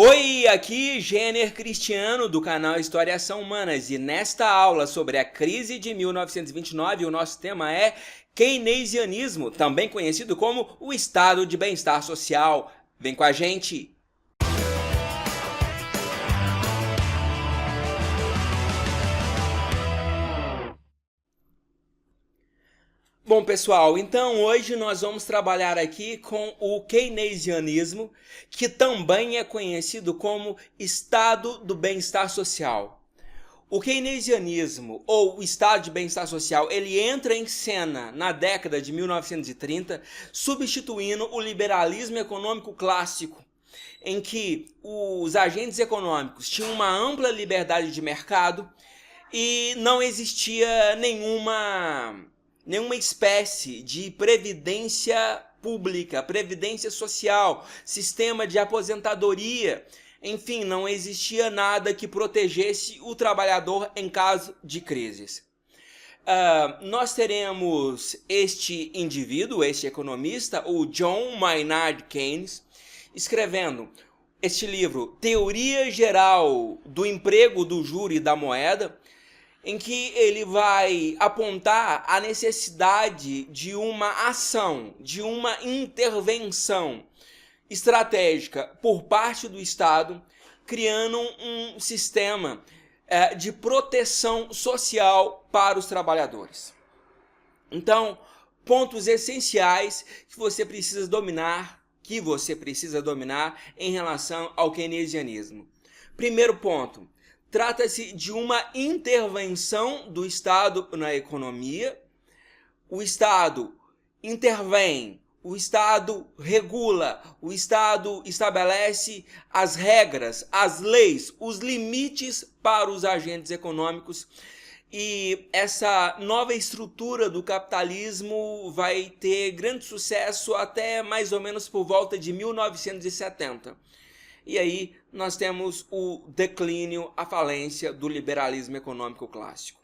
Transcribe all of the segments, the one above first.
Oi, aqui Jenner Cristiano do canal História e Ação Humanas, e nesta aula sobre a crise de 1929 o nosso tema é keynesianismo, também conhecido como o estado de bem-estar social. Vem com a gente! Bom, pessoal, então hoje nós vamos trabalhar aqui com o keynesianismo, que também é conhecido como estado do bem-estar social. O keynesianismo, ou o estado de bem-estar social, ele entra em cena na década de 1930, substituindo o liberalismo econômico clássico, em que os agentes econômicos tinham uma ampla liberdade de mercado e não existia nenhuma espécie de previdência pública, previdência social, sistema de aposentadoria. Enfim, não existia nada que protegesse o trabalhador em caso de crises. Nós teremos este indivíduo, este economista, o John Maynard Keynes, escrevendo este livro, Teoria Geral do Emprego, do Juro e da Moeda, em que ele vai apontar a necessidade de uma ação, de uma intervenção estratégica por parte do Estado, criando um sistema de proteção social para os trabalhadores. Então, pontos essenciais que você precisa dominar em relação ao keynesianismo. Primeiro ponto, trata-se de uma intervenção do Estado na economia. O Estado intervém, o Estado regula, o Estado estabelece as regras, as leis, os limites para os agentes econômicos. E essa nova estrutura do capitalismo vai ter grande sucesso até mais ou menos por volta de 1970. E aí nós temos o declínio, a falência do liberalismo econômico clássico.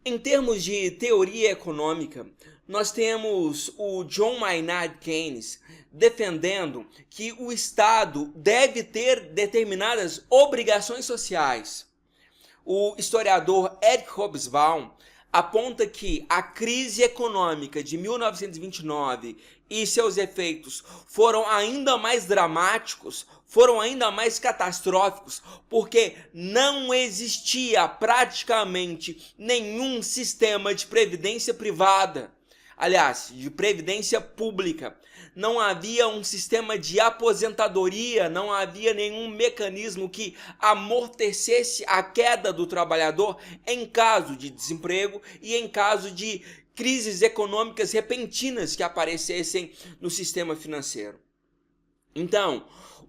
Em termos de teoria econômica, nós temos o John Maynard Keynes defendendo que o Estado deve ter determinadas obrigações sociais. O historiador Eric Hobsbawm aponta que a crise econômica de 1929 e seus efeitos foram ainda mais dramáticos, foram ainda mais catastróficos, porque não existia praticamente nenhum sistema de previdência privada, aliás, de previdência pública. Não havia um sistema de aposentadoria, não havia nenhum mecanismo que amortecesse a queda do trabalhador em caso de desemprego e em caso de crises econômicas repentinas que aparecessem no sistema financeiro. Então,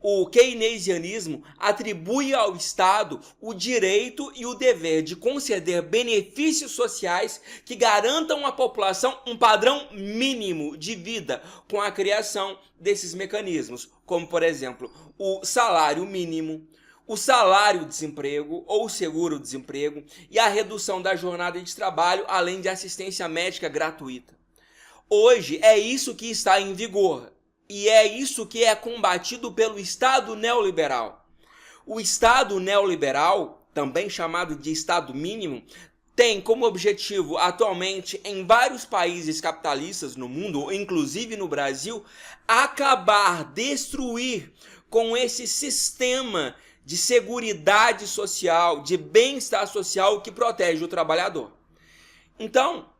o keynesianismo atribui ao Estado o direito e o dever de conceder benefícios sociais que garantam à população um padrão mínimo de vida com a criação desses mecanismos, como, por exemplo, o salário mínimo, o salário-desemprego ou seguro-desemprego e a redução da jornada de trabalho, além de assistência médica gratuita. Hoje é isso que está em vigor. E é isso que é combatido pelo Estado neoliberal. O Estado neoliberal, também chamado de Estado mínimo, tem como objetivo atualmente em vários países capitalistas no mundo, inclusive no Brasil, acabar, destruir com esse sistema de seguridade social, de bem-estar social que protege o trabalhador. Então,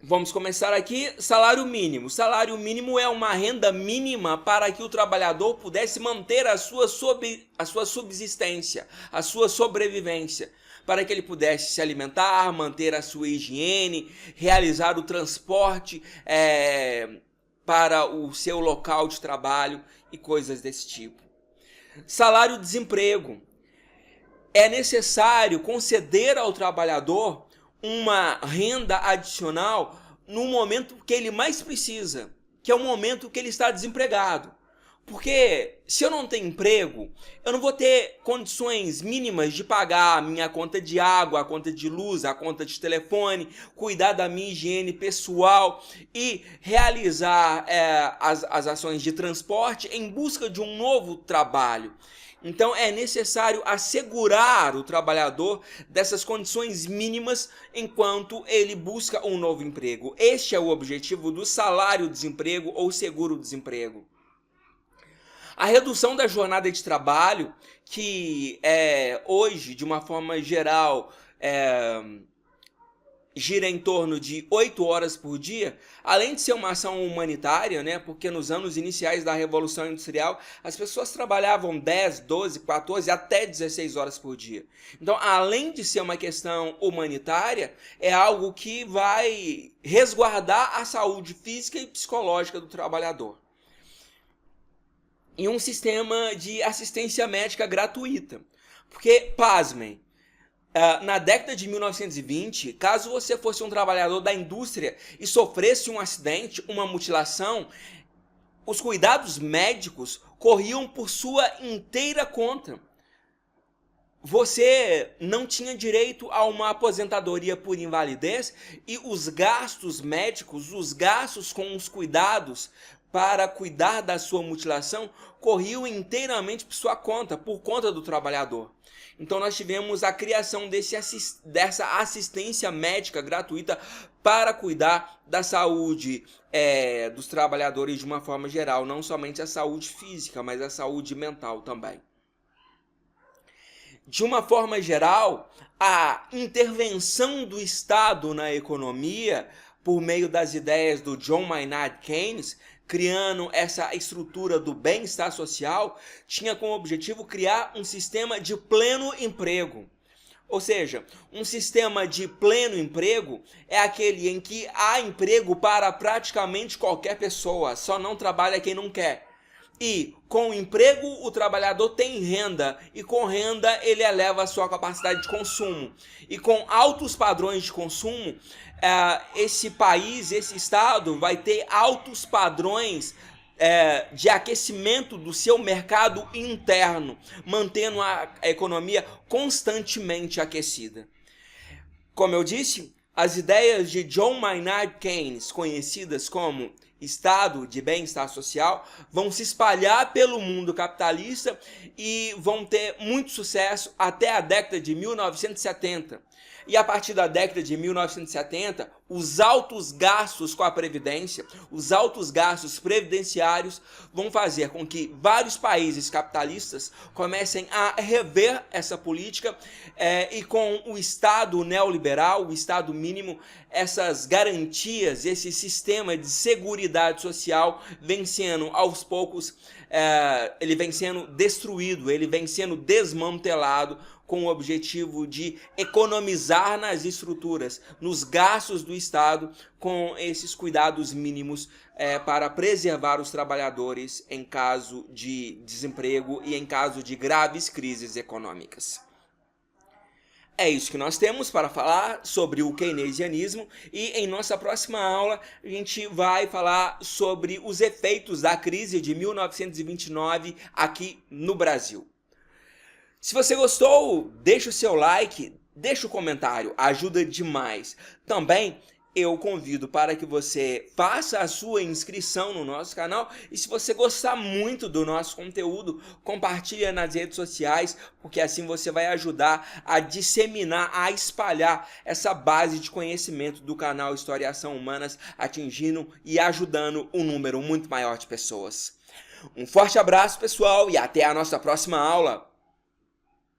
vamos começar aqui, salário mínimo. Salário mínimo é uma renda mínima para que o trabalhador pudesse manter a sua subsistência, a sua sobrevivência, para que ele pudesse se alimentar, manter a sua higiene, realizar o transporte para o seu local de trabalho e coisas desse tipo. Salário-desemprego. É necessário conceder ao trabalhador uma renda adicional no momento que ele mais precisa, que é o momento que ele está desempregado. Porque se eu não tenho emprego, eu não vou ter condições mínimas de pagar a minha conta de água, a conta de luz, a conta de telefone, cuidar da minha higiene pessoal e realizar as ações de transporte em busca de um novo trabalho. Então é necessário assegurar o trabalhador dessas condições mínimas enquanto ele busca um novo emprego. Este é o objetivo do salário-desemprego ou seguro-desemprego. A redução da jornada de trabalho, que hoje, de uma forma geral, gira em torno de 8 horas por dia, além de ser uma ação humanitária, né, porque nos anos iniciais da Revolução Industrial, as pessoas trabalhavam 10, 12, 14, até 16 horas por dia. Então, além de ser uma questão humanitária, é algo que vai resguardar a saúde física e psicológica do trabalhador. E um sistema de assistência médica gratuita. Porque, pasmem, na década de 1920, caso você fosse um trabalhador da indústria e sofresse um acidente, uma mutilação, os cuidados médicos corriam por sua inteira conta. Você não tinha direito a uma aposentadoria por invalidez e os gastos médicos, os gastos com os cuidados para cuidar da sua mutilação corriam inteiramente por sua conta, por conta do trabalhador. Então nós tivemos a criação dessa assistência médica gratuita para cuidar da saúde dos trabalhadores de uma forma geral, não somente a saúde física, mas a saúde mental também. De uma forma geral, a intervenção do Estado na economia, por meio das ideias do John Maynard Keynes, criando essa estrutura do bem-estar social, tinha como objetivo criar um sistema de pleno emprego. Ou seja, um sistema de pleno emprego é aquele em que há emprego para praticamente qualquer pessoa, só não trabalha quem não quer. E com o emprego o trabalhador tem renda, e com renda ele eleva a sua capacidade de consumo. E com altos padrões de consumo, esse país, esse estado vai ter altos padrões de aquecimento do seu mercado interno, mantendo a economia constantemente aquecida. Como eu disse, as ideias de John Maynard Keynes, conhecidas como estado de bem-estar social, vão se espalhar pelo mundo capitalista e vão ter muito sucesso até a década de 1970. E a partir da década de 1970, os altos gastos com a Previdência, os altos gastos previdenciários vão fazer com que vários países capitalistas comecem a rever essa política e com o Estado neoliberal, o Estado mínimo, essas garantias, esse sistema de seguridade social vem sendo aos poucos, ele vem sendo destruído, ele vem sendo desmantelado com o objetivo de economizar nas estruturas, nos gastos do Estado, com esses cuidados mínimos para preservar os trabalhadores em caso de desemprego e em caso de graves crises econômicas. É isso que nós temos para falar sobre o keynesianismo, e em nossa próxima aula a gente vai falar sobre os efeitos da crise de 1929 aqui no Brasil. Se você gostou, deixa o seu like, deixa o comentário, ajuda demais. Também eu convido para que você faça a sua inscrição no nosso canal, e se você gostar muito do nosso conteúdo, compartilha nas redes sociais, porque assim você vai ajudar a disseminar, a espalhar essa base de conhecimento do canal História e Ação Humanas, atingindo e ajudando um número muito maior de pessoas. Um forte abraço, pessoal, e até a nossa próxima aula!